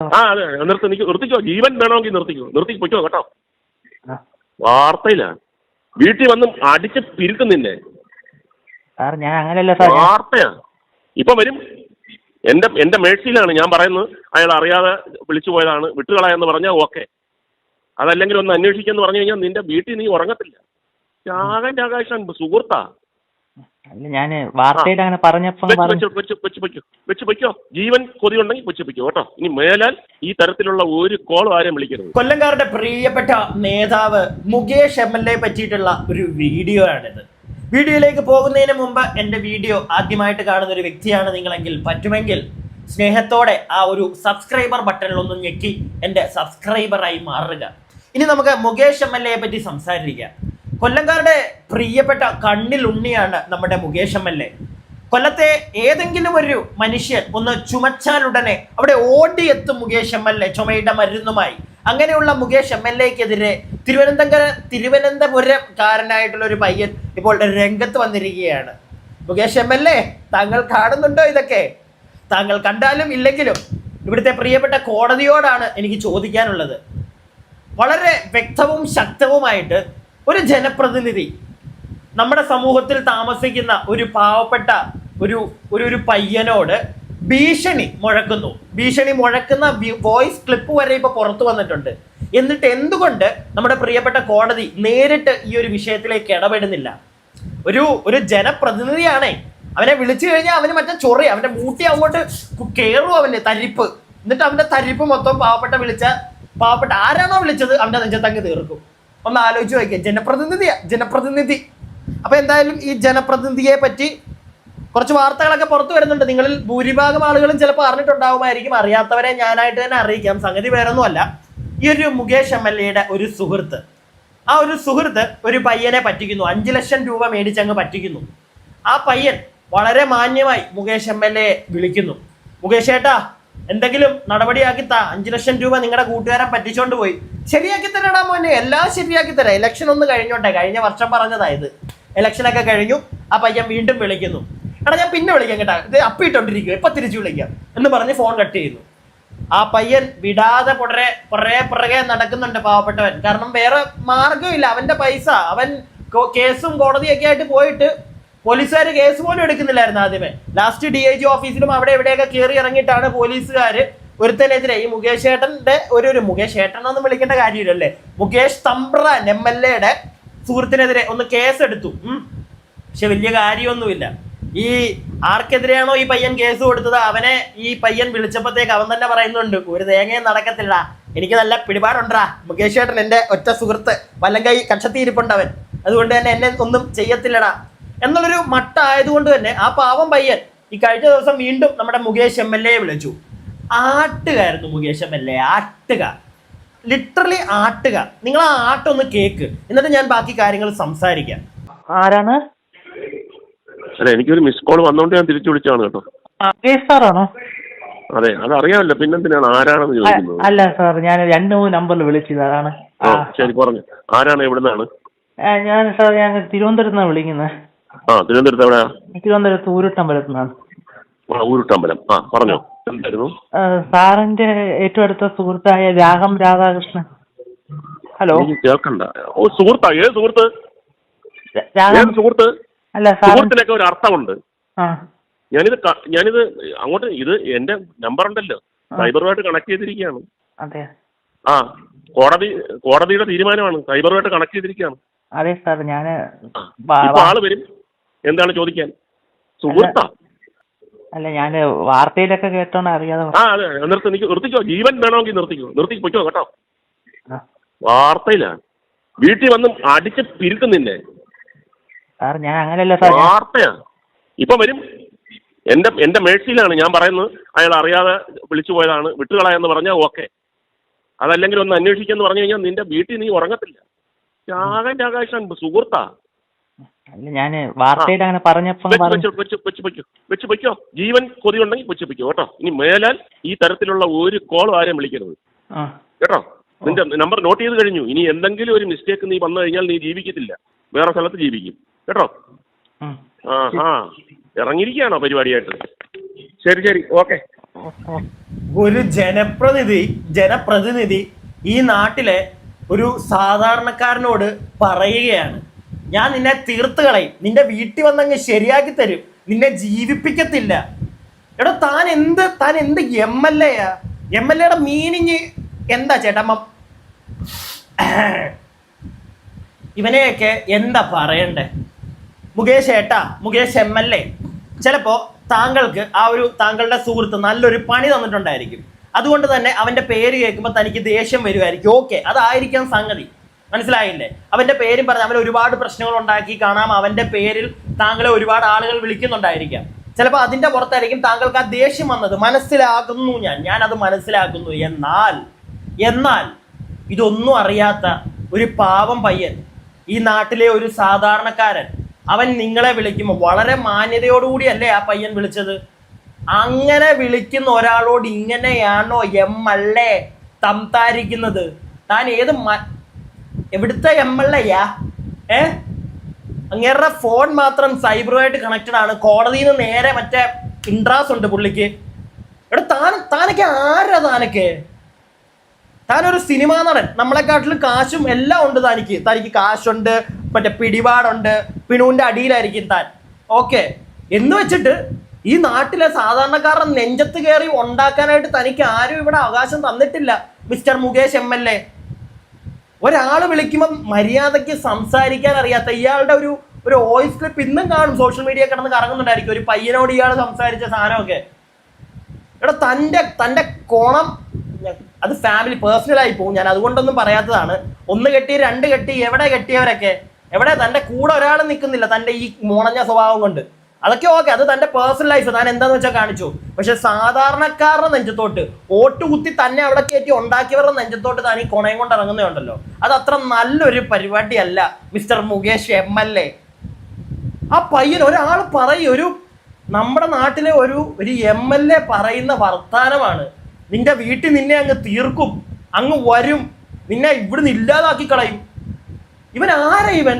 ആ അതെ നിർത്തിക്കോ. ജീവൻ വേണമെങ്കിൽ നിർത്തി പൊയ്ക്കോ കേട്ടോ. വാർത്തയിലാണ് വീട്ടിൽ വന്ന് അടിച്ച് പിരുക്കുന്നില്ലേ സാർ? ഞാൻ അങ്ങനെയല്ല സാർ. വാർത്തയാ ഇപ്പൊ വരും. എന്റെ മേഴ്സിയിലാണ് ഞാൻ പറയുന്നത്. അയാൾ അറിയാതെ വിളിച്ചു പോയതാണ്, വിട്ടുകളയെന്ന് പറഞ്ഞാൽ ഓക്കെ. അതല്ലെങ്കിൽ ഒന്ന് അന്വേഷിക്കാന്ന് പറഞ്ഞു കഴിഞ്ഞാൽ നിന്റെ വീട്ടിൽ നീ ഉറങ്ങത്തില്ല. ആകാശം സുഹൃത്താ. ഞാൻ വാർത്തയിൽ അങ്ങനെ പറഞ്ഞപ്പോ വെച്ച് പൊയ്ക്കോ. ജീവൻ കൊതിയുണ്ടെങ്കിൽ വെച്ച് പൊയ്ക്കോ കേട്ടോ. ഇനി മേലാൽ ഈ തരത്തിലുള്ള ഒരു കോളും ആരെയും വിളിക്കരുത്. കൊല്ലംകാരുടെ പ്രിയപ്പെട്ട നേതാവ് മുകേഷ് MLA പറ്റിയിട്ടുള്ള ഒരു വീഡിയോ ആണിത്. വീഡിയോയിലേക്ക് പോകുന്നതിന് മുമ്പ് എൻ്റെ വീഡിയോ ആദ്യമായിട്ട് കാണുന്ന ഒരു വ്യക്തിയാണ് നിങ്ങളെങ്കിൽ പറ്റുമെങ്കിൽ സ്നേഹത്തോടെ ആ ഒരു സബ്സ്ക്രൈബർ ബട്ടണിലൊന്നും ഞെക്കി എൻ്റെ സബ്സ്ക്രൈബറായി മാറുക. ഇനി നമുക്ക് മുകേഷ് MLA പറ്റി സംസാരിക്കാം. കൊല്ലംകാരുടെ പ്രിയപ്പെട്ട കണ്ണിൽ ഉണ്ണിയാണ് നമ്മുടെ മുകേഷ് MLA. കൊല്ലത്തെ ഏതെങ്കിലും ഒരു മനുഷ്യൻ ഒന്ന് ചുമച്ചാലുടനെ അവിടെ ഓടിയെത്തും മുകേഷ് MLA ചുമയുടെ മരുന്നുമായി. അങ്ങനെയുള്ള മുകേഷ് MLAക്കെതിരെ തിരുവനന്തപുരംകാരനായിട്ടുള്ള ഒരു പയ്യൻ ഇപ്പോൾ രംഗത്ത് വന്നിരിക്കുകയാണ്. മുകേഷ് MLA, താങ്കൾ കാണുന്നുണ്ടോ ഇതൊക്കെ? താങ്കൾ കണ്ടാലും ഇല്ലെങ്കിലും ഇവിടുത്തെ പ്രിയപ്പെട്ട കോടതിയോടാണ് എനിക്ക് ചോദിക്കാനുള്ളത്. വളരെ വ്യക്തവും ശക്തവുമായിട്ട് ഒരു ജനപ്രതിനിധി നമ്മുടെ സമൂഹത്തിൽ താമസിക്കുന്ന ഒരു പാവപ്പെട്ട ഒരു പയ്യനോട് ഭീഷണി മുഴക്കുന്ന വോയിസ് ക്ലിപ്പ് വരെ ഇപ്പോൾ പുറത്തു വന്നിട്ടുണ്ട്. എന്നിട്ട് എന്തുകൊണ്ട് നമ്മുടെ പ്രിയപ്പെട്ട കോടതി നേരിട്ട് ഈ ഒരു വിഷയത്തിലേക്ക് ഇടപെടുന്നില്ല? ഒരു ജനപ്രതിനിധിയാണേ, അവനെ വിളിച്ചു കഴിഞ്ഞാൽ അവന് മറ്റേ ചൊറി, അവന്റെ മൂട്ടി അങ്ങോട്ട് കയറും, അവന് തരിപ്പ്. എന്നിട്ട് അവന്റെ തരിപ്പ് മൊത്തം പാവപ്പെട്ട ആരാണോ വിളിച്ചത് അവന്റെ നെഞ്ചത്തങ്ങ് തീർക്കും. ഒന്ന് ആലോചിച്ച് നോക്കിയാൽ ജനപ്രതിനിധി. അപ്പൊ എന്തായാലും ഈ ജനപ്രതിനിധിയെ പറ്റി കുറച്ച് വാർത്തകളൊക്കെ പുറത്തു വരുന്നുണ്ട്. നിങ്ങളിൽ ഭൂരിഭാഗം ആളുകളും ചിലപ്പോൾ അറിഞ്ഞിട്ടുണ്ടാവുമായിരിക്കും. അറിയാത്തവരെ ഞാനായിട്ട് തന്നെ അറിയിക്കാം. സംഗതി വേറൊന്നുമല്ല, ഈ ഒരു മുകേഷ് MLAയുടെ ഒരു സുഹൃത്ത്, ആ ഒരു സുഹൃത്ത് ഒരു പയ്യനെ പറ്റിക്കുന്നു. 5 ലക്ഷം രൂപ മേടിച്ചങ്ങ് പറ്റിക്കുന്നു. ആ പയ്യൻ വളരെ മാന്യമായി മുകേഷ് MLA വിളിക്കുന്നു. മുകേഷ് ഏട്ടാ, എന്തെങ്കിലും നടപടിയാക്കി താ, 5 ലക്ഷം രൂപ നിങ്ങളുടെ കൂട്ടുകാരൻ പറ്റിച്ചോണ്ട് പോയി. ശരിയാക്കി തരാടാ മോനെ, എല്ലാം ശരിയാക്കി തരാം. ഇലക്ഷൻ ഒന്ന് കഴിഞ്ഞോട്ടെ, കഴിഞ്ഞ വർഷം പറഞ്ഞതായത്. ഇലക്ഷനൊക്കെ കഴിഞ്ഞു. ആ പയ്യൻ വീണ്ടും വിളിക്കുന്നു. എടാ ഞാൻ പിന്നെ വിളിക്കാം കേട്ടാ, ഇത് അപ്പിട്ടോണ്ടിരിക്കുക, ഇപ്പൊ തിരിച്ചു വിളിക്കാം എന്ന് പറഞ്ഞ് ഫോൺ കട്ട് ചെയ്യുന്നു. ആ പയ്യൻ വിടാതെ പുറകെ നടക്കുന്നുണ്ട് പാവപ്പെട്ടവൻ. കാരണം വേറെ മാർഗമില്ല. അവന്റെ പൈസ, അവൻ കേസും കോടതിയൊക്കെ ആയിട്ട് പോയിട്ട് പോലീസുകാർ കേസ് പോലും എടുക്കുന്നില്ലായിരുന്നു ആദ്യമേ. ലാസ്റ്റ് DIG ഓഫീസിലും അവിടെ എവിടെയൊക്കെ കയറി ഇറങ്ങിയിട്ടാണ് പോലീസുകാർ ഒരുത്തനെതിരെ, ഈ മുകേഷ് ഏട്ടൻ്റെ മുകേഷ് ഏട്ടനൊന്നും വിളിക്കേണ്ട കാര്യമില്ലല്ലേ, മുകേഷ് തമ്പ്രാൻ MLAയുടെ സുഹൃത്തിനെതിരെ ഒന്ന് കേസെടുത്തു. പക്ഷെ വലിയ കാര്യമൊന്നുമില്ല. ഈ ആർക്കെതിരെയാണോ ഈ പയ്യൻ കേസ് കൊടുത്തത് അവനെ ഈ പയ്യൻ വിളിച്ചപ്പോഴത്തേക്ക് അവൻ തന്നെ പറയുന്നുണ്ട്, ഒരു തേങ്ങയും നടക്കത്തില്ല, എനിക്ക് നല്ല പിടിപാടുണ്ടാ, മുകേഷ് ഏട്ടൻ എൻ്റെ ഒറ്റ സുഹൃത്ത്, വല്ലങ്കൈ കക്ഷത്തിയിരിപ്പുണ്ടവൻ, അതുകൊണ്ട് തന്നെ എന്നെ ഒന്നും ചെയ്യത്തില്ലടാ എന്നുള്ളൊരു മട്ടായതുകൊണ്ട് തന്നെ ആ പാവം പയ്യൻ ഈ കഴിഞ്ഞ ദിവസം വീണ്ടും നമ്മുടെ മുകേഷ് MLAയെ വിളിച്ചു. ആട്ടുകായിരുന്നു മുകേഷ് MLA, ആട്ടുക, ലിറ്ററലി ആട്ടുക. നിങ്ങൾ ആ ആട്ടൊന്ന് കേക്ക്, എന്നിട്ട് ഞാൻ ബാക്കി കാര്യങ്ങൾ സംസാരിക്കാം. ആരാണ്? അല്ല, എനിക്കൊരു മിസ് കോൾ വന്നോണ്ട് ഞാൻ തിരിച്ചു വിളിച്ചാണ് കേട്ടോ. സാറാണോ? അതെ, അതറിയാമല്ലോ, പിന്നെന്തിനാണ് ആരാണെന്ന് ചോദിക്കുന്നത്? അല്ല സാർ, ഞാൻ 2-3 നമ്പറിൽ വിളിച്ചത്, അതാണ്. ശരി, പറഞ്ഞു. ആരാണ്, എവിടുന്നാണ്? ഞാൻ തിരുവനന്തപുരത്ത് നിന്നാണ് വിളിക്കുന്നത്. തിരുവനന്തപുരത്ത് എവിടെയാ? തിരുവനന്തപുരത്ത് ഊരുട്ടമ്പലത്ത് നിന്നാണ്. ഊരുട്ടമ്പലം, പറഞ്ഞോ, എന്തായിരുന്നു? സാറിന്റെ ഏറ്റവും അടുത്ത സുഹൃത്തായ രാധാകൃഷ്ണൻ. ഹലോ, കേൾക്കണ്ട. സുഹൃത്താ? ഏത് സുഹൃത്ത്? സുഹൃത്ത്? അല്ല, സുഹൃത്തിനൊക്കെ ഒരു അർത്ഥമുണ്ട്. ഞാനിത് അങ്ങോട്ട്, ഇത് എന്റെ നമ്പർ ഉണ്ടല്ലോ, സൈബറുമായിട്ട് കണക്ട് ചെയ്തിരിക്കുകയാണ്. അതെ. കോടതിയുടെ തീരുമാനമാണ്, സൈബറുമായിട്ട് കണക്ട് ചെയ്തിരിക്കുകയാണ്. അതെ സാർ, ഞാന് ആള് വരും. എന്താണ് ചോദിക്കാൻ? സുഹൃത്താ? അല്ല, ഞാന് വാർത്തയിലൊക്കെ കേട്ടോണ്ട് അറിയാതെ. അതെ, നിർത്തിക്കോ. ജീവൻ വേണമെങ്കിൽ നിർത്തി പൊയ്ക്കോ കേട്ടോ. വാർത്തയിലാണ് വീട്ടിൽ വന്ന് അടിച്ച് പിരുക്കുന്നില്ലേ സാർ? ഞാൻ അങ്ങനെയല്ല സാർ. വാർത്തയാ ഇപ്പൊ വരും. എന്റെ മേഴ്സിയിലാണ് ഞാൻ പറയുന്നത്. അയാൾ അറിയാതെ വിളിച്ചു പോയതാണ്, വിട്ടുകളയെന്ന് പറഞ്ഞാൽ ഓക്കെ. അതല്ലെങ്കിൽ ഒന്ന് അന്വേഷിക്കാന്ന് പറഞ്ഞു കഴിഞ്ഞാൽ നിന്റെ വീട്ടിൽ നീ ഉറങ്ങത്തില്ല. ആകാശം സുഹൃത്താ. ഞാൻ വാർത്തയിൽ അങ്ങനെ പറഞ്ഞപ്പോ വെച്ച് പൊയ്ക്കോ. ജീവൻ കൊതിയുണ്ടെങ്കിൽ വെച്ച് പൊയ്ക്കോ കേട്ടോ. ഇനി മേലാൽ ഈ തരത്തിലുള്ള ഒരു കോളും ആരെയും വിളിക്കരുത് കേട്ടോ. നിന്റെ നമ്പർ നോട്ട് ചെയ്ത് കഴിഞ്ഞു. ഇനി എന്തെങ്കിലും ഒരു മിസ്റ്റേക്ക് നീ വന്നു കഴിഞ്ഞാൽ നീ ജീവിക്കത്തില്ല, വേറെ സ്ഥലത്ത് ജീവിക്കും കേട്ടോ. ഇറങ്ങിയിരിക്കുകയാണോ പരിപാടിയായിട്ട്? ശരി, ഓക്കെ. ഒരു ജനപ്രതിനിധി ഈ നാട്ടിലെ ഒരു സാധാരണക്കാരനോട് പറയുകയാണ്, ഞാൻ നിന്നെ തീർത്ത് കളയും, നിന്റെ വീട്ടിൽ വന്നങ്ങ് ശരിയാക്കി തരും, നിന്നെ ജീവിപ്പിക്കത്തില്ല. എടോ താൻ എന്ത് MLA യാ? MLA യുടെ മീനിങ് എന്താ ചേട്ടമ്മ? ഇവനെയൊക്കെ എന്താ പറയണ്ടേ? മുകേഷ് MLA, ചിലപ്പോ താങ്കൾക്ക് താങ്കളുടെ സുഹൃത്ത് നല്ലൊരു പണി തന്നിട്ടുണ്ടായിരിക്കും. അതുകൊണ്ട് തന്നെ അവന്റെ പേര് കേൾക്കുമ്പോൾ തനിക്ക് ദേഷ്യം വരുമായിരിക്കും. ഓക്കെ, അതായിരിക്കാം സംഗതി, മനസ്സിലായില്ലേ? അവന്റെ പേരും പറഞ്ഞ് അവൻ ഒരുപാട് പ്രശ്നങ്ങൾ ഉണ്ടാക്കി കാണാം. അവന്റെ പേരിൽ താങ്കളെ ഒരുപാട് ആളുകൾ വിളിക്കുന്നുണ്ടായിരിക്കാം. ചിലപ്പോൾ അതിന്റെ പുറത്തായിരിക്കും താങ്കൾക്ക് ആ ദേഷ്യം വന്നത്. മനസ്സിലാക്കുന്നു, ഞാനത് മനസ്സിലാക്കുന്നു. എന്നാൽ ഇതൊന്നും അറിയാത്ത ഒരു പാവം പയ്യൻ, ഈ നാട്ടിലെ ഒരു സാധാരണക്കാരൻ, അവൻ നിങ്ങളെ വിളിക്കുമ്പോൾ വളരെ മാന്യതയോടുകൂടിയല്ലേ ആ പയ്യൻ വിളിച്ചത്? അങ്ങനെ വിളിക്കുന്ന ഒരാളോട് ഇങ്ങനെയാണോ MLA സംസാരിക്കുന്നത്? താൻ എവിടുത്തെ MLA യാ? അങ്ങേരുടെ ഫോൺ മാത്രം സൈബറുമായിട്ട് കണക്റ്റഡ് ആണ്. കോടതിയിൽ നിന്ന് നേരെ മറ്റേ ഇൻട്രാസ് ഉണ്ട് പുള്ളിക്ക്. താനൊക്കെ ആരാ? താനൊരു സിനിമാ നടൻ, നമ്മളെക്കാട്ടിലും കാശും എല്ലാം ഉണ്ട് തനിക്ക് കാശുണ്ട്, മറ്റേ പിടിപാടുണ്ട്, പിണുവിന്റെ അടിയിലായിരിക്കും താൻ. ഓക്കെ, എന്ന് വെച്ചിട്ട് ഈ നാട്ടിലെ സാധാരണക്കാരുടെ നെഞ്ചത്ത് കയറി ഉണ്ടാക്കാനായിട്ട് തനിക്ക് ആരും ഇവിടെ അവകാശം തന്നിട്ടില്ല മിസ്റ്റർ മുകേഷ് MLA. ഒരാൾ വിളിക്കുമ്പോൾ മര്യാദയ്ക്ക് സംസാരിക്കാൻ അറിയാത്ത ഇയാളുടെ ഒരു വോയിസ് ക്ലിപ്പ് ഇന്നും കാണും, സോഷ്യൽ മീഡിയ കിടന്ന് കറങ്ങുന്നുണ്ടായിരിക്കും. ഒരു പയ്യനോട് ഇയാൾ സംസാരിച്ച സാധനമൊക്കെ. എടാ തൻ്റെ കോണം അത് ഫാമിലി പേഴ്സണലായി പോകും. ഞാൻ അതുകൊണ്ടൊന്നും പറയാത്തതാണ്. 1 കെട്ടി 2 കെട്ടി എവിടെ കെട്ടിയവരൊക്കെ എവിടെ? തൻ്റെ കൂടെ ഒരാൾ നിൽക്കുന്നില്ല തൻ്റെ ഈ മുണഞ്ഞ സ്വഭാവം കൊണ്ട്. അതൊക്കെ ഓക്കെ, അത് തൻ്റെ പേഴ്സണൽ ലൈഫ്, താൻ എന്താന്ന് വെച്ചാൽ കാണിച്ചു. പക്ഷെ സാധാരണക്കാരുടെ നെഞ്ചത്തോട്ട് ഓട്ടുകുത്തി തന്നെ അവിടെ കയറ്റി ഉണ്ടാക്കിയവരുടെ നെഞ്ചത്തോട്ട് താൻ ഈ കൊണയും കൊണ്ട് ഇറങ്ങുന്നുണ്ടല്ലോ, അത് അത്ര നല്ലൊരു പരിപാടിയല്ല മിസ്റ്റർ മുകേഷ് MLA. ആ പയ്യൻ ഒരാൾ നമ്മുടെ നാട്ടിലെ ഒരു MLA പറയുന്ന വർത്താനമാണ്. നിന്റെ വീട്ടിൽ നിന്നെ അങ്ങ് തീർക്കും, അങ്ങ് വരും, നിന്നെ ഇവിടുന്ന് ഇല്ലാതാക്കി കളയും. ഇവൻ ആരാ ഇവൻ?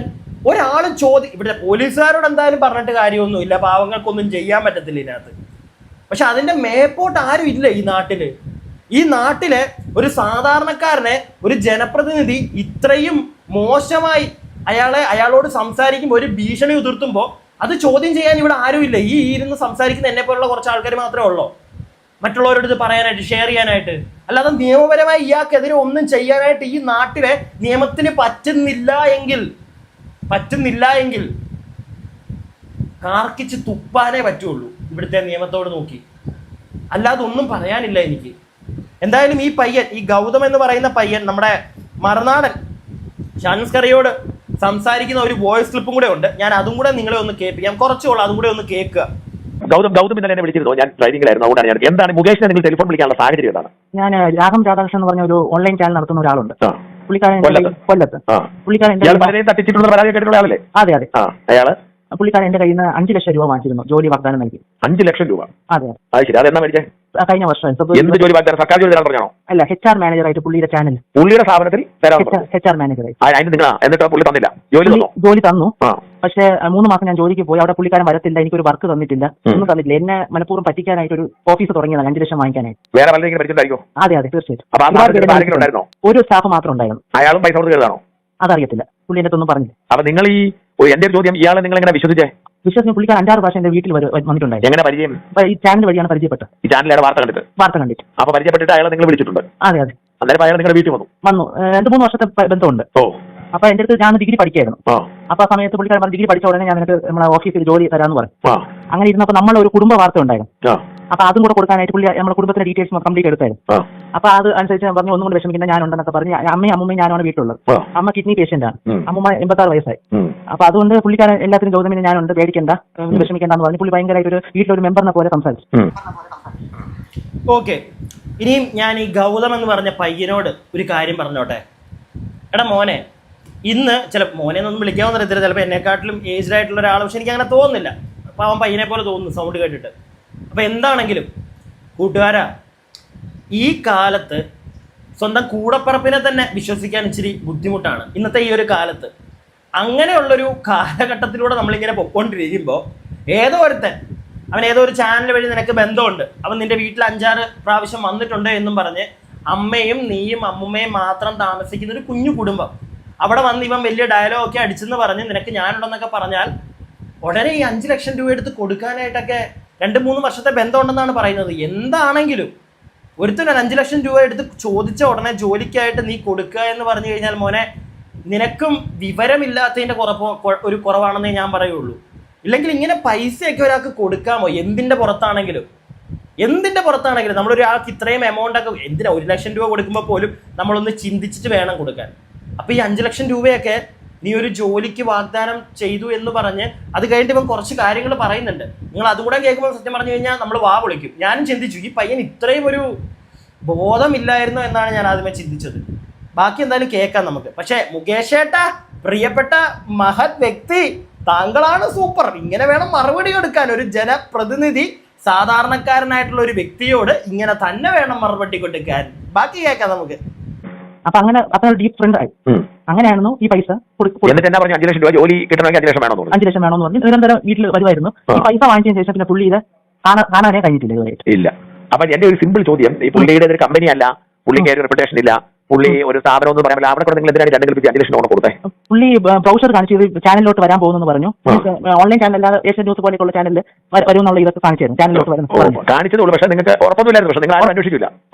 ഒരാളും ഇവിടെ പോലീസുകാരോട് എന്തായാലും പറഞ്ഞിട്ട് കാര്യമൊന്നുമില്ല, പാവങ്ങൾക്കൊന്നും ചെയ്യാൻ പറ്റത്തില്ല ഇതിനകത്ത്. പക്ഷെ അതിന്റെ മേപ്പോട്ട് ആരും ഇല്ല ഈ നാട്ടിലെ ഒരു സാധാരണക്കാരനെ ഒരു ജനപ്രതിനിധി ഇത്രയും മോശമായി അയാളോട് സംസാരിക്കുമ്പോൾ ഒരു ഭീഷണി ഉതിർത്തുമ്പോൾ അത് ചോദ്യം ചെയ്യാൻ ഇവിടെ ആരുമില്ല. ഈ ഇരുന്ന് സംസാരിക്കുന്ന എന്നെ പോലുള്ള കുറച്ച് ആൾക്കാർ മാത്രമേ ഉള്ളൂ മറ്റുള്ളവരോട് ഇത് പറയാനായിട്ട്, ഷെയർ ചെയ്യാനായിട്ട്. അല്ലാതെ നിയമപരമായി ഇയാൾക്കെതിരെ ഒന്നും ചെയ്യാനായിട്ട് ഈ നാട്ടിലെ നിയമത്തിന് പറ്റുന്നില്ല എങ്കിൽ കാർക്കിച്ച് തുപ്പാനേ പറ്റുള്ളൂ ഇവിടുത്തെ നിയമത്തോട് നോക്കി. അല്ലാതെ ഒന്നും പറയാനില്ല എനിക്ക്. എന്തായാലും ഈ പയ്യൻ, ഈ ഗൗതം എന്ന് പറയുന്ന പയ്യൻ, നമ്മുടെ മറുനാടൻ ഷാൻസ്കറിയോട് സംസാരിക്കുന്ന ഒരു വോയിസ് ക്ലിപ്പും കൂടെ ഉണ്ട്. ഞാൻ അതും കൂടെ നിങ്ങളെ ഒന്ന് കേൾപ്പിക്കാം, കുറച്ചുള്ള അതും കൂടെ ഒന്ന് കേൾക്കുക. ഗൗതം ഇന്നലെ എന്നെ വിളിച്ചിരുന്നു, ഞാൻ ഡ്രൈവിംഗിലായിരുന്നു. അതുകൊണ്ടാണ് ഞാൻ. എന്താണ് മുകേഷിനെ നിങ്ങൾ ടെലിഫോൺ വിളിക്കാനുള്ള സാഹചര്യം എന്താണ്? ഞാൻ രാഘം രാധാകൃഷ്ണൻ എന്ന് പറഞ്ഞ ഒരു ഓൺലൈൻ ചാനൽ നടത്തുന്ന ഒരാളുണ്ട്, പുള്ളിക്കാരൻ കൊല്ലത്ത്. പുള്ളിക്കാരൻ പലരെയും തട്ടിച്ചിട്ടുള്ള പരാതി കേട്ടിട്ടുള്ള ആളല്ലേ? അതെ. അയാള് പുള്ളിക്കാരൻ എന്റെ കയ്യിൽ നിന്ന് 5 ലക്ഷം രൂപ വാങ്ങിച്ചിരുന്നു, ജോലി വാഗ്ദാനം നൽകി. 5 ലക്ഷം രൂപ? അതെ. ശരി, അതെന്നാ മേടിച്ചേ? കഴിഞ്ഞ വർഷം. എന്ത് ജോലി വാഗ്ദാനം? സർക്കാർ ജോലി തരാൻ പറഞ്ഞാണോ? അല്ല, HR മാനേജറായിട്ട് പുള്ളിയുടെ ചാനൽ, പുള്ളിയുടെ സ്ഥാപനത്തിൽ HR മാനേജറായിട്ട്. എന്നിട്ട് പുള്ളി തന്നില്ല? ജോലി തന്നു. പക്ഷേ 3 മാസം ഞാൻ ജോലിക്ക് പോയി. അവിടെ പുള്ളിക്കാരൻ വരത്തില്ല, എനിക്കൊരു വർക്ക് തന്നിട്ടില്ല, ഒന്നും തന്നിട്ടില്ല. എന്നെ മനഃപൂർവ്വം പറ്റിക്കാനായിട്ട് ഒരു ഓഫീസ് തുടങ്ങിയതാണ് 5 ലക്ഷം വാങ്ങിക്കാനായിട്ട്. വേറെ പലരെങ്കിലും പരിചയമുണ്ടായിരിക്കും? അതെ, തീർച്ചയായിട്ടും. ഒരു സ്റ്റാഫ് മാത്രം ഉണ്ടായിരുന്നു. അയാളും പൈസ കൊടുത്ത് കയറുന്നതാണോ? അതറിയത്തില്ല, പുള്ളി എന്റെ ഒന്നും പറഞ്ഞില്ല. അപ്പൊ നിങ്ങൾ എന്റെ ഒരു ചോദ്യം, ഇയാളെ നിങ്ങൾ എങ്ങനെ വിശ്വസിച്ചേ? പുള്ളിക്കാരൻ 5-6 പ്രാവശ്യം എന്റെ വീട്ടിൽ വന്നിട്ടുണ്ടായിരുന്നു. എങ്ങനെ പരിചയം? ഈ ചാനൽ വഴിയാണ് പരിചയപ്പെട്ടത്. ഈ ചാനലിലെ വാർത്ത കണ്ടിട്ട്? അപ്പൊ പരിചയപ്പെട്ടിട്ട് അയാളെ നിങ്ങൾ വിളിച്ചിട്ടുണ്ട്? അതെ. അന്നേരം അയാൾ നിങ്ങളുടെ വീട്ടിൽ വന്നു 2-3 വർഷത്തെ ബന്ധമുണ്ട്. അപ്പൊ എന്റെ അടുത്ത് ഞാൻ ഡിഗ്രി പഠിക്കായിരുന്നു. അപ്പൊ ആ സമയത്ത് പുള്ളിക്കാരൻ പറഞ്ഞു, ഡിഗ്രി പഠിച്ച ഉടനെ ഞാൻ നിനക്ക് നമ്മളെ ഓഫീസിൽ ജോലി തരാമെന്ന് പറഞ്ഞു. അങ്ങനെ ഇരുന്നപ്പോൾ നമ്മളെ ഒരു കുടുംബ വാർത്ത ഉണ്ടായിരുന്നു. അപ്പൊ അതും കൂടെ കൊടുക്കാനായിട്ട് പുള്ളി നമ്മുടെ കുടുംബത്തിന്റെ ഡീറ്റെയിൽസ് കംപ്ലീറ്റ് എടുത്തായിരുന്നു. അപ്പൊ അത് അനുസരിച്ച് പറഞ്ഞു, ഒന്നും കൂടെ വിഷമിക്കുന്ന ഞാനുണ്ടെന്നൊക്കെ പറഞ്ഞ്. അമ്മയും അമ്മയും ഞാനാണ് വീട്ടിലുള്ളത്. അമ്മ കിഡ്നി പേഷ്യന്റ് ആണ്, അമ്മ 86 വയസ്സായി. അപ്പൊ അതുകൊണ്ട് പുള്ളിക്കാരൻ എല്ലാത്തിനും ഗൗതമിന് ഞാനുണ്ട്, പേടിക്കണ്ട, വിഷമിക്കണ്ടെന്ന് പറഞ്ഞു. പുള്ളി ഭയങ്കരമായിട്ട് വീട്ടിലൊരു മെമ്പറിനെ പോലെ സംസാരിച്ചു. ഓക്കെ, ഇനിയും ഞാൻ ഈ ഗൗതം എന്ന് പറഞ്ഞ പയ്യനോട് ഒരു കാര്യം പറഞ്ഞോട്ടെ. എടാ മോനെ, ഇന്ന് മോനെ ഒന്നും വിളിക്കാമെന്ന് അറിയത്തില്ല, ചിലപ്പോൾ എന്നെക്കാട്ടിലും ഏജ്ഡ് ആയിട്ടുള്ള ഒരാൾ, പക്ഷെ എനിക്ക് അങ്ങനെ തോന്നുന്നില്ല. അപ്പോൾ അവൻ പയ്യനെ പോലെ തോന്നുന്നു സൗണ്ട് കേട്ടിട്ട്. അപ്പോൾ എന്താണെങ്കിലും കൂട്ടുകാരാ, ഈ കാലത്ത് സ്വന്തം കൂടപ്പറപ്പിനെ തന്നെ വിശ്വസിക്കാൻ ഇച്ചിരി ബുദ്ധിമുട്ടാണ് ഇന്നത്തെ ഈ ഒരു കാലത്ത്. അങ്ങനെയുള്ളൊരു കാലഘട്ടത്തിലൂടെ നമ്മളിങ്ങനെ പൊയ്ക്കൊണ്ടിരിക്കുമ്പോൾ ഏതോ ഒരുത്തൻ അവൻ ഏതോ ഒരു ചാനൽ വഴി നിനക്ക് ബന്ധമുണ്ട്, അവൻ നിന്റെ വീട്ടിൽ 5-6 പ്രാവശ്യം വന്നിട്ടുണ്ട് എന്നും പറഞ്ഞ് അമ്മയും നീയും അമ്മുമ്മയും മാത്രം താമസിക്കുന്ന ഒരു കുഞ്ഞു കുടുംബം, അവിടെ വന്ന് ഇവൻ വലിയ ഡയലോഗ് ഒക്കെ അടിച്ചെന്ന് പറഞ്ഞ് നിനക്ക് ഞാനുണ്ടെന്നൊക്കെ പറഞ്ഞാൽ ഉടനെ ഈ 5 ലക്ഷം രൂപ എടുത്ത് കൊടുക്കാനായിട്ടൊക്കെ 2-3 വർഷത്തെ ബന്ധമുണ്ടെന്നാണ് പറയുന്നത്. എന്താണെങ്കിലും ഒരുത്തൻ 5 ലക്ഷം രൂപ എടുത്ത് ചോദിച്ച ഉടനെ ജോലിക്കായിട്ട് നീ കൊടുക്കുക എന്ന് പറഞ്ഞു കഴിഞ്ഞാൽ മോനെ നിനക്കും വിവരമില്ലാത്തതിൻ്റെ ഒരു കുറവാണെന്നേ ഞാൻ പറയുള്ളൂ. ഇല്ലെങ്കിൽ ഇങ്ങനെ പൈസയൊക്കെ ഒരാൾക്ക് കൊടുക്കാമോ? എന്തിൻ്റെ പുറത്താണെങ്കിലും നമ്മളൊരാൾക്ക് ഇത്രയും എമൗണ്ടൊക്കെ എന്തിനാ 1 ലക്ഷം രൂപ കൊടുക്കുമ്പോൾ പോലും നമ്മളൊന്ന് ചിന്തിച്ചിട്ട് വേണം കൊടുക്കാൻ. അപ്പോൾ ഈ 5 ലക്ഷം രൂപയൊക്കെ നീ ഒരു ജോലിക്ക് വാഗ്ദാനം ചെയ്തു എന്ന് പറഞ്ഞ് അത് കഴിഞ്ഞിട്ട് ഇവൻ കുറച്ച് കാര്യങ്ങൾ പറയുന്നുണ്ട്. നിങ്ങൾ അതും കൂടെ കേൾക്കുമ്പോൾ സത്യം പറഞ്ഞു കഴിഞ്ഞാൽ നമ്മൾ വാ പൊളിക്കും. ഞാനും ചിന്തിച്ചു ഈ പയ്യൻ ഇത്രയും ഒരു ബോധമില്ലായിരുന്നു എന്നാണ് ഞാൻ ആദ്യമേ ചിന്തിച്ചത്. ബാക്കി എന്തായാലും കേൾക്കാം നമുക്ക്. പക്ഷേ മുകേഷ് ഏട്ടാ, പ്രിയപ്പെട്ട മഹത് വ്യക്തി, താങ്കളാണ് സൂപ്പർ. ഇങ്ങനെ വേണം മറുപടി കൊടുക്കാൻ. ഒരു ജനപ്രതിനിധി സാധാരണക്കാരനായിട്ടുള്ള ഒരു വ്യക്തിയോട് ഇങ്ങനെ തന്നെ വേണം മറുപടി കൊടുക്കാൻ. ബാക്കി കേൾക്കാം നമുക്ക്. അപ്പൊ അങ്ങനെ അത്ര ഡീപ് ഫ്രണ്ട് ആയി. അങ്ങനെയായിരുന്നു ഈ പൈസ 5 ലക്ഷം രൂപ ജോലി കിട്ടണമെങ്കിൽ 5 ലക്ഷം വേണമെന്ന് 5 ലക്ഷം വേണമെന്ന് പറഞ്ഞ് നിരന്തരം വീട്ടിൽ വരുമായിരുന്നു. ഈ പൈസ വാങ്ങിച്ചതിന് ശേഷം പിന്നെ പുള്ളി ഇത് കാണാനേ കഴിഞ്ഞിട്ടില്ല ഇതുവരെയായിട്ട്. ഇല്ല. അപ്പൊ എന്റെ ഒരു സിമ്പിൾ ചോദ്യം, ഈ പുള്ളിയുടെ ഒരു കമ്പനി അല്ല, പുള്ളിക്ക് ഒരു റെപ്യൂട്ടേഷൻ ഇല്ല, പുള്ളി ഒരു സ്ഥാപനം ഒന്നും പറയാൻ അവിടെ നിങ്ങൾ എന്തിനാണ് 2 ലക്ഷം ലോൺ കൊടുത്തേ? പുള്ളി ബ്രൗസർ കാണിച്ച് ചാനലിലോട്ട് വരാൻ പോകുന്നു പറഞ്ഞു. ഓൺലൈൻ ചാനൽ അല്ലാതെ ഏഷ്യൻ ന്യൂസ് പോലെയുള്ള ചാനലിൽ വരുമെന്നുള്ള ഇതൊക്കെ കാണിച്ചായിരുന്നു. ചാനലിലോട്ട് കാണിച്ചതുള്ളൂ, പക്ഷേ നിങ്ങൾക്ക് ഉറപ്പൊന്നുമില്ലായിരുന്നു. പക്ഷേ നിങ്ങൾ ആരും അന്വേഷിക്കില്ല,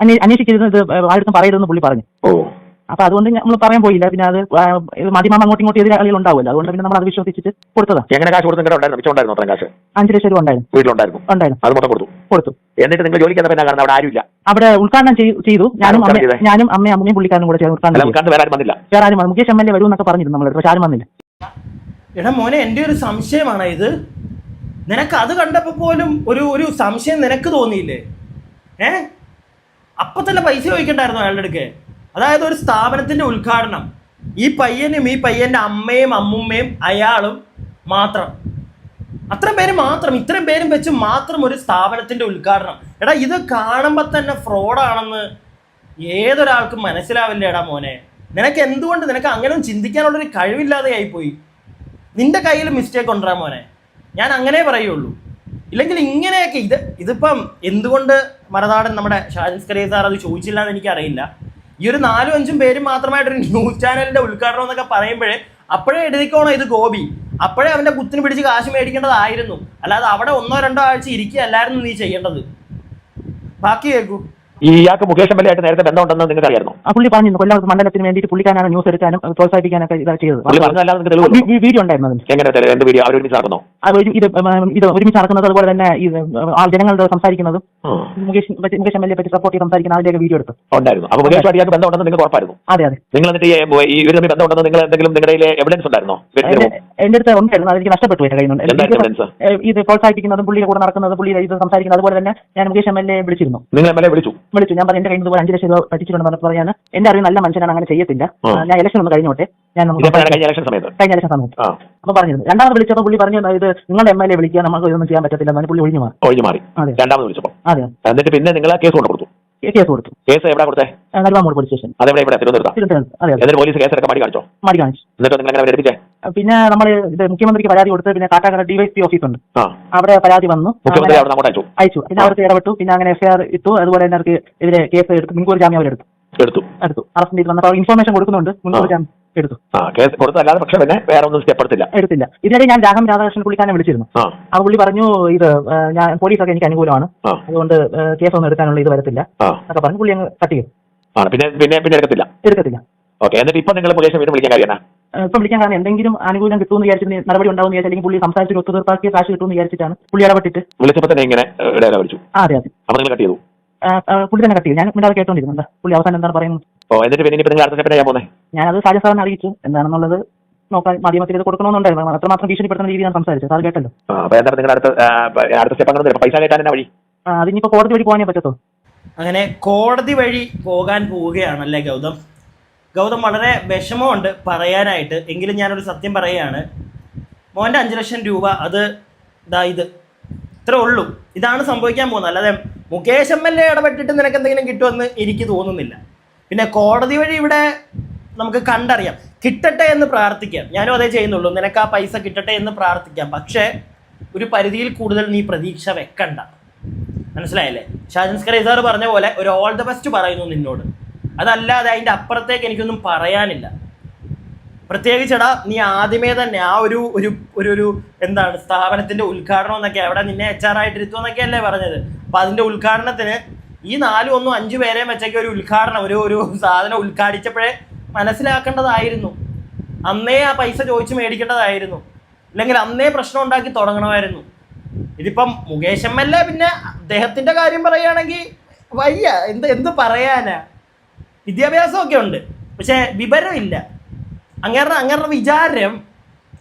അന്വേഷിക്കുന്നത് ആർക്കും പറയരുതെന്ന് പുള്ളി പറഞ്ഞു. അപ്പൊ അതുകൊണ്ട് നമ്മൾ പറയാൻ പോയില്ല. പിന്നെ അത് മാധ്യമം അങ്ങോട്ടും ഇങ്ങോട്ടും എതിരെ ആളുകൾ ഉണ്ടാവുമല്ലോ, അതുകൊണ്ട് പിന്നെ നമ്മൾ അത് വിശ്വസിച്ചിട്ട് കൊടുത്തതാ. എങ്ങനെ കാശ് കൊടുത്തു? മിച്ചമുണ്ടായിരുന്നു അത്രയും കാശ്? 5 ലക്ഷം രൂപ ഉണ്ടായിരുന്നു. വീട്ടിലുണ്ടായിരുന്നു? അത് മൊത്തം കൊടുത്തു. എന്നിട്ട് നിങ്ങൾ ജോലിക്ക് കാരണം അവിടെ ആരുമില്ല? അവിടെ ഉദ്ഘാടനം ചെയ്തു. ഞാനും അമ്മയും അമ്മയും പുള്ളിക്കാരനും കൂടെ ഉദ്ഘാടനം വേറെ ആരും വന്നില്ല. മുകേഷ് എം എൽ എ വരും എന്നൊക്കെ പറഞ്ഞിരുന്നു നമ്മളെ, പക്ഷെ ആരും വന്നില്ല. എടാ മോനെ, എൻ്റെ ഒരു സംശയമാണ് ഇത്. നിനക്ക് അത് കണ്ടപ്പോൾ പോലും ഒരു സംശയം നിനക്ക് തോന്നിയില്ലേ? അപ്പൊ തന്നെ പൈസ ചോദിക്കണ്ടായിരുന്നു അയാളുടെ അടുക്കെ. അതായത് ഒരു സ്ഥാപനത്തിന്റെ ഉദ്ഘാടനം, ഈ പയ്യനും ഈ പയ്യന്റെ അമ്മയും അമ്മുമ്മയും അയാളും മാത്രം, ഇത്രയും പേരും വെച്ച് മാത്രം ഒരു സ്ഥാപനത്തിന്റെ ഉദ്ഘാടനം. എടാ ഇത് കാണുമ്പോൾ തന്നെ ഫ്രോഡാണെന്ന് ഏതൊരാൾക്കും മനസ്സിലാവില്ല. എടാ മോനെ, നിനക്ക് എന്തുകൊണ്ട് നിനക്ക് അങ്ങനെ ചിന്തിക്കാനുള്ളൊരു കഴിവില്ലാതെ ആയിപ്പോയി? നിന്റെ കയ്യിൽ മിസ്റ്റേക്ക് ഉണ്ടാ മോനെ, ഞാൻ അങ്ങനെ പറയുള്ളൂ. ഇല്ലെങ്കിൽ ഇങ്ങനെയൊക്കെ ഇതിപ്പം എന്തുകൊണ്ട് മറുനാടൻ നമ്മുടെ ഷാജിൻസ്കറിയ സാർ അത് ചോദിച്ചില്ല എന്ന് എനിക്കറിയില്ല. ഈ ഒരു 4-5 പേരും മാത്രമായിട്ടൊരു ന്യൂസ് ചാനലിന്റെ ഉദ്ഘാടനം എന്നൊക്കെ പറയുമ്പോഴേ അപ്പോഴേ എഴുതിക്കോണോ ഇത് ഗോപി, അപ്പോഴേ അവന്റെ കുത്തിന് പിടിച്ച് കാശ് മേടിക്കേണ്ടതായിരുന്നു. അല്ലാതെ അവിടെ 1-2 ആഴ്ച ഇരിക്കുകയല്ലായിരുന്നു നീ ചെയ്യേണ്ടത്. ബാക്കി കേൾക്കൂ. ഇയാൾക്ക് മുകേഷ് എം എൽ എ ആയിട്ട് നേരത്തെ ബന്ധമുണ്ടെന്ന് നിങ്ങൾക്ക് അറിയായിരുന്നു? പുള്ളി പറഞ്ഞു കൊല്ലം മണ്ഡലത്തിന് വേണ്ടിയിട്ട് പുള്ളിക്കാരാണ് ന്യൂസ് എടുക്കാനും പ്രോത്സാഹിപ്പിക്കാനൊക്കെ ഇതാ ചെയ്തത്. വീഡിയോ ഉണ്ടായിരുന്നു. ഇത് ഒരുമിച്ച് നടക്കുന്നത്, അതുപോലെ തന്നെ ജനങ്ങളുടെ സംസാരിക്കുന്നതും മുകേഷ് എം എൽ എ പറ്റി സപ്പോർട്ട് ചെയ്ത് സംസാരിക്കുന്ന അതിന്റെ വീഡിയോ എടുത്തു ഉണ്ടായിരുന്നു. അപ്പോൾ മുകേഷ് അടിയാക്ക് ബന്ധമുണ്ടെന്ന് നിങ്ങൾക്ക് ഉറപ്പായിരുന്നു? അതെ. നിങ്ങൾ എന്നിട്ട് ഇവർ തമ്മിൽ ബന്ധമുണ്ടെന്ന് നിങ്ങൾ എന്തെങ്കിലും നിങ്ങളുടെ എവിഡൻസ് ഉണ്ടായിരുന്നോ? എന്റെ അടുത്ത് ഉണ്ടായിരുന്നു, അതെനിക്ക് നഷ്ടപ്പെട്ടു കഴിയുന്നുണ്ട്. ഇത് പ്രോത്സാഹിപ്പിക്കുന്നതും പുള്ളിയുടെ കൂടെ നടക്കുന്നത്, പുള്ളി ഇത് സംസാരിക്കുന്നത്, അതുപോലെ തന്നെ ഞാൻ മുകേഷ് എം എൽ എ വിളിച്ചിരുന്നു. നിങ്ങൾ എം എൽ എ വിളിച്ചു? ഞാൻ പറഞ്ഞു എന്റെ കയ്യിൽ നിന്ന് 5 ലക്ഷം രൂപ പറ്റിച്ചിട്ടുണ്ടെന്ന് പറഞ്ഞപ്പോൾ ഞാൻ എന്റെ അറിവ് നല്ല മനുഷ്യനാണ്, അങ്ങനെ ചെയ്യത്തില്ല, ഞാൻ ഇലക്ഷൻ ഒന്ന് കഴിഞ്ഞോട്ടെ, ഞാൻ കഴിഞ്ഞ ഇലക്ഷൻ സമയത്ത് അപ്പൊ പറഞ്ഞിരുന്നു. രണ്ടാമത് വിളിച്ചപ്പോൾ പുള്ളി പറഞ്ഞു ഇത് നിങ്ങളുടെ എം എൽ എ വിളിക്കുക, നമുക്ക് ഇതൊന്നും ചെയ്യാൻ പറ്റത്തില്ല. പുള്ളി ഒഴിഞ്ഞു മാറി. രണ്ടാമത് വിളിച്ചപ്പോൾ എന്നിട്ട് പിന്നെ നിങ്ങൾ കേസ് കൊടുത്തു? കേസ് എവിടെ കൊടുത്തേ? നെടുവാമൂട് പോലീസ് സ്റ്റേഷൻ. അതെവിടെ? തിരുവനന്തപുരം. പോലീസ് കേസൊക്കെ മാറി കാണിച്ചോ? എന്നിട്ട് നിങ്ങൾ എങ്ങനെ എടുപ്പിച്ചേ? പിന്നെ നമ്മൾ മുഖ്യമന്ത്രിക്ക് പരാതി കൊടുത്ത്, പിന്നെ കാട്ടാക്കട DYSP ഓഫീസ് ഉണ്ട്, അവിടെ പരാതി വന്നു, മുഖ്യമന്ത്രി അയച്ചു. പിന്നെ അവർക്ക് ഇടപെട്ടു, പിന്നെ അങ്ങനെ FIR ഇട്ടു. അതുപോലെ തന്നെ അവർക്ക് എതിരെ കേസ് എടുത്തു, മുൻകൂർ ജാമ്യം അവരെടുത്തു. അറസ്റ്റ് ചെയ്ത് വന്നപ്പോൾ ഇൻഫോർമേഷൻ കൊടുക്കുന്നുണ്ട്, മുൻകൂർ ജാമ്യം എടുത്തു. എടുത്തില്ല. ഇതിനിടെ ഞാൻ രാധാകൃഷ്ണൻ പുള്ളിക്കാരനെ വിളിച്ചിരുന്നു. ആ പുള്ളി പറഞ്ഞു ഇത് ഞാൻ പോലീസൊക്കെ എനിക്ക് അനുകൂലമാണ്, അതുകൊണ്ട് കേസൊന്നും എടുക്കാനുള്ള ഇത് വരത്തില്ല എന്നൊക്കെ പറഞ്ഞു. പുള്ളി അങ്ങ് കട്ട് ചെയ്തു. എടുക്കത്തില്ല. ഇപ്പം വിളിക്കാൻ കാരണം എന്തെങ്കിലും ആനുകൂല്യം കിട്ടുമെന്ന് വിചാരിച്ചിട്ട്, നടപടി ഉണ്ടാവും വിചാരിച്ചു, അല്ലെങ്കിൽ പുള്ളി സംസാരിച്ച് ഒത്തുതീർപ്പാക്കിയ കാശ് കിട്ടുമെന്ന് വിചാരിച്ചിട്ടാണ് പുള്ളി ഇടപെട്ടിട്ട്. അതെ. പുള്ളി തന്നെ കട്ട് ചെയ്തു. ഞാൻ ഇവിടെ കേട്ടോണ്ടിരുന്നുണ്ട് പുള്ളി അവസാനം എന്താണ് പറയുന്നത്. ഞാനത് ഷാജൻ സാറിനെ അറിയിച്ചു, എന്താണെന്നുള്ളത് നോക്കാൻ മാധ്യമത്തിൽ ഇത് കൊടുക്കണമെന്നുണ്ടായിരുന്നു. അത്രമാത്രം ഭീഷണിപ്പെടുത്തുന്ന രീതിയാണ് സംസാരിച്ചത്, സാർ കേട്ടല്ലോ. അതിനിപ്പോ കോടതി വഴി പോകാനേ പറ്റത്തോ? അങ്ങനെ കോടതി വഴി പോകാൻ പോവുകയാണല്ലേ ഗൗതം? വളരെ വിഷമമുണ്ട് പറയാനായിട്ട്, എങ്കിലും ഞാനൊരു സത്യം പറയുകയാണ്. മോൻ്റെ 5 ലക്ഷം രൂപ അത് ഇത്രേ ഉള്ളൂ. ഇതാണ് സംഭവിക്കാൻ പോകുന്നത്. അല്ലാതെ മുകേഷ് എം എൽ എ ഇടപെട്ടിട്ട് നിനക്ക് എന്തെങ്കിലും കിട്ടുമെന്ന് എനിക്ക് തോന്നുന്നില്ല. പിന്നെ കോടതി വഴി ഇവിടെ നമുക്ക് കണ്ടറിയാം. കിട്ടട്ടെ എന്ന് പ്രാർത്ഥിക്കാം, ഞാനും അതേ ചെയ്യുന്നുള്ളൂ. നിനക്ക് ആ പൈസ കിട്ടട്ടെ എന്ന് പ്രാർത്ഥിക്കാം. പക്ഷേ ഒരു പരിധിയിൽ കൂടുതൽ നീ പ്രതീക്ഷ വെക്കണ്ട. മനസ്സിലായല്ലേ? ഷാജൻ സ്കറി സാർ പറഞ്ഞ പോലെ ഒരു ഓൾ ദ ബെസ്റ്റ് പറയുന്നു നിന്നോട്. അതല്ലാതെ അതിൻ്റെ അപ്പുറത്തേക്ക് എനിക്കൊന്നും പറയാനില്ല. പ്രത്യേകിച്ചടാ നീ ആദ്യമേ തന്നെ ആ ഒരു ഒരു ഒരു എന്താണ് സ്ഥാപനത്തിൻ്റെ ഉദ്ഘാടനം എന്നൊക്കെ അവിടെ നിന്നെ HR ആയിട്ടിരുത്തുമെന്നൊക്കെ അല്ലേ പറഞ്ഞത്. അപ്പം അതിൻ്റെ ഉദ്ഘാടനത്തിന് ഈ 4-5 പേരെയും വെച്ചൊക്കെ ഒരു ഉദ്ഘാടനം ഒരു സാധനം ഉദ്ഘാടിച്ചപ്പോഴേ മനസ്സിലാക്കേണ്ടതായിരുന്നു. അന്നേ ആ പൈസ ചോദിച്ച് മേടിക്കേണ്ടതായിരുന്നു. അല്ലെങ്കിൽ അന്നേ പ്രശ്നം ഉണ്ടാക്കി തുടങ്ങണമായിരുന്നു. ഇതിപ്പം മുകേഷ് MLA പിന്നെ അദ്ദേഹത്തിൻ്റെ കാര്യം പറയുകയാണെങ്കിൽ വയ്യ, എന്ത് പറയാനാ. വിദ്യാഭ്യാസമൊക്കെ ഉണ്ട്, പക്ഷേ വിവരമില്ല. അങ്ങേരുടെ വിചാരം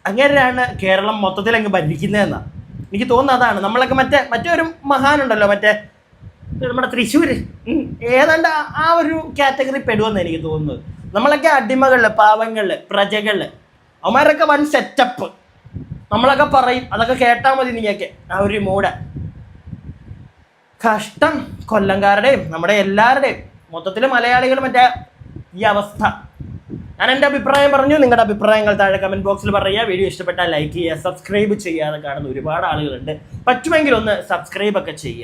അങ്ങേരാണ് കേരളം മൊത്തത്തിൽ അങ്ങ് ഭരിക്കുന്നതെന്നാണ് എനിക്ക് തോന്നുന്നത്. അതാണ് നമ്മളൊക്കെ മറ്റൊരു മഹാനുണ്ടല്ലോ, നമ്മുടെ തൃശ്ശൂർ, ഏതാണ്ട് ആ ഒരു കാറ്റഗറി പെടുമെന്ന് എനിക്ക് തോന്നുന്നത്. നമ്മളൊക്കെ അടിമകളില്, പാവങ്ങളില്, പ്രജകളില്, അവന്മാരൊക്കെ വൻ സെറ്റപ്പ്. നമ്മളൊക്കെ പറയും, അതൊക്കെ കേട്ടാൽ മതി നീയൊക്കെ. ആ ഒരു മൂട കഷ്ടം കൊല്ലംകാരുടെയും നമ്മുടെ എല്ലാവരുടെയും മൊത്തത്തിൽ മലയാളികൾ ഈ അവസ്ഥ. ഞാൻ എൻ്റെ അഭിപ്രായം പറഞ്ഞു. നിങ്ങളുടെ അഭിപ്രായങ്ങൾ താഴെ കമൻറ്റ് ബോക്സിൽ പറയുക. വീഡിയോ ഇഷ്ടപ്പെട്ടാൽ ലൈക്ക് ചെയ്യുക. സബ്സ്ക്രൈബ് ചെയ്യാതെ കാണുന്ന ഒരുപാട് ആളുകളുണ്ട്. പറ്റുമെങ്കിൽ ഒന്ന് സബ്സ്ക്രൈബ് ഒക്കെ ചെയ്യുക.